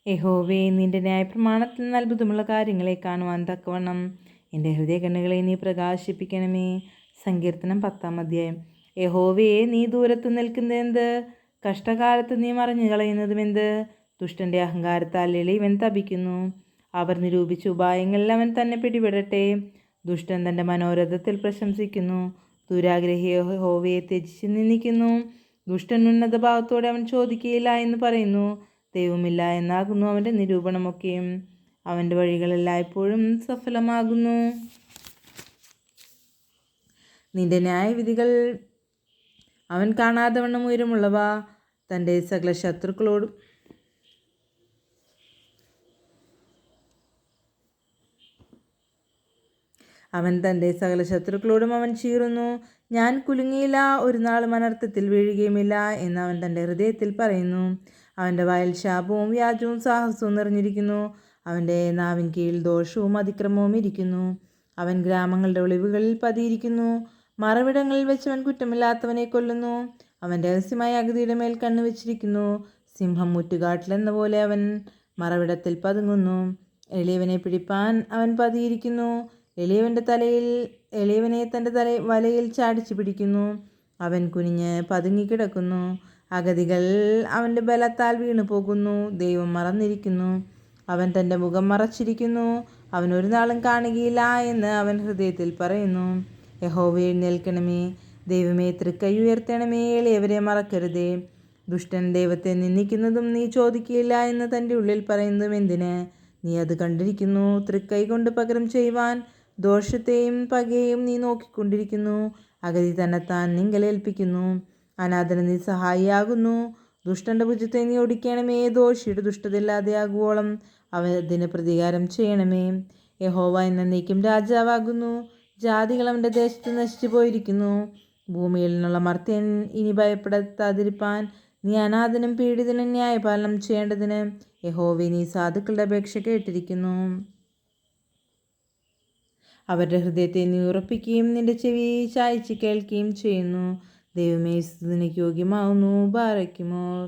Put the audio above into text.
യഹോവേ, നിന്റെ ന്യായപ്രമാണത്തിൽ നിന്ന് അത്ഭുതമുള്ള കാര്യങ്ങളെ കാണുവാൻ തക്കവണ്ണം എൻ്റെ ഹൃദയകണ്ണുകളെ നീ പ്രകാശിപ്പിക്കണമേ. സങ്കീർത്തനം 10-ാം. യഹോവേ, നീ ദൂരത്ത് നിൽക്കുന്നതെന്ത്? കഷ്ടകാലത്ത് നീ മറഞ്ഞു കളയുന്നതുമെന്ത്? ദുഷ്ടൻ്റെ അഹങ്കാരത്താൽ എളിയവൻ തപിക്കുന്നു. അവർ നിരൂപിച്ച ഉപായങ്ങളിൽ അവൻ തന്നെ പിടിപെടട്ടെ. ദുഷ്ടൻ തൻ്റെ മനോരഥത്തിൽ പ്രശംസിക്കുന്നു. ദുരാഗ്രഹി യഹോവയെ ത്യജിച്ച് നിന്ദിക്കുന്നു. ദുഷ്ടൻ ഉന്നത ഭാവത്തോടെ അവൻ ചോദിക്കുകയില്ല എന്ന് പറയുന്നു. ദൈവമില്ല എന്നാകുന്നു അവൻ്റെ നിരൂപണമൊക്കെയും. അവൻ്റെ വഴികൾ എല്ലായ്പ്പോഴും സഫലമാകുന്നു. നിന്റെ ന്യായവിധികൾ അവൻ കാണാതെ വണ്ണം ഉയരമുള്ളവ. തൻ്റെ സകല ശത്രുക്കളോടും അവൻ ചീറുന്നു. ഞാൻ കുലുങ്ങിയില്ല, ഒരു നാളും അനർത്ഥത്തിൽ വീഴുകയുമില്ല എന്ന് അവൻ തൻ്റെ ഹൃദയത്തിൽ പറയുന്നു. അവൻ്റെ വായിൽ ശാപവും വ്യാജവും സാഹസവും നിറഞ്ഞിരിക്കുന്നു. അവൻ്റെ നാവിൻ കീഴിൽ ദോഷവും അതിക്രമവും ഇരിക്കുന്നു. അവൻ ഗ്രാമങ്ങളുടെ ഒളിവുകളിൽ പതിയിരിക്കുന്നു. മറവിടങ്ങളിൽ വെച്ച് അവൻ കുറ്റമില്ലാത്തവനെ കൊല്ലുന്നു. അവൻ രഹസ്യമായ അഗതിയുടെ മേൽ കണ്ണുവെച്ചിരിക്കുന്നു. സിംഹം മുറ്റുകാട്ടിലെന്ന പോലെ അവൻ മറവിടത്തിൽ പതുങ്ങുന്നു. എളിയവനെ പിടിപ്പാൻ അവൻ പതിയിരിക്കുന്നു. എളിയവനെ തൻ്റെ വലയിൽ ചാടിച്ചു പിടിക്കുന്നു. അവൻ കുനിഞ്ഞ് പതുങ്ങിക്കിടക്കുന്നു. അഗതികൾ അവൻ്റെ ബലത്താൽ വീണു പോകുന്നു. ദൈവം മറന്നിരിക്കുന്നു. അവൻ തൻ്റെ മുഖം മറച്ചിരിക്കുന്നു. അവൻ ഒരു നാളും കാണുകയില്ല എന്ന് അവൻ ഹൃദയത്തിൽ പറയുന്നു. യഹോവേ, എഴുന്നേൽക്കണമേ. ദൈവമേ, തൃക്കൈ ഉയർത്തണമേ. എളിയവരെ മറക്കരുതേ. ദുഷ്ടൻ ദൈവത്തെ നിന്ദിക്കുന്നതും നീ ചോദിക്കുകയില്ല എന്ന് തൻ്റെ ഉള്ളിൽ പറയുന്നതും എന്തിന്? നീ അത് കണ്ടിരിക്കുന്നു. തൃക്കൈ കൊണ്ട് പകരം ചെയ്യുവാൻ ദോഷത്തെയും പകയെയും നീ നോക്കിക്കൊണ്ടിരിക്കുന്നു. അഗതി തന്നെത്താൻ നിങ്കലേൽപ്പിക്കുന്നു. അനാഥന് നീ സഹായിയാകുന്നു. ദുഷ്ടൻ്റെ ഭുജത്തെ നീ ഒടിക്കണമേ. ദോഷിയുടെ ദുഷ്ടതയില്ലാതെയാകുവോളം അതിന് പ്രതികാരം ചെയ്യണമേ. യഹോവ എന്നേക്കും രാജാവാകുന്നു. ജാതികൾ അവൻ്റെ ദേശത്ത് നശിച്ചു പോയിരിക്കുന്നു. ഭൂമിയിൽ നിന്നുള്ള മർത്യൻ ഇനി ഭയപ്പെടുത്താതിരിപ്പാൻ നീ അനാഥനും പീഡിതനും ന്യായപാലനം ചെയ്യേണ്ടതിന് യഹോവേ, നീ സാധുക്കളുടെ അപേക്ഷ കേട്ടിരിക്കുന്നു. അവരുടെ ഹൃദയത്തെ നീ ഉറപ്പിക്കുകയും നിന്റെ ചെവി ചായ്ച്ച് കേൾക്കുകയും ചെയ്യുന്നു. ദൈവമേ, സ്തുതിക്ക് യോഗ്യമാവുന്നു. ബാറയ്ക്കുമോർ.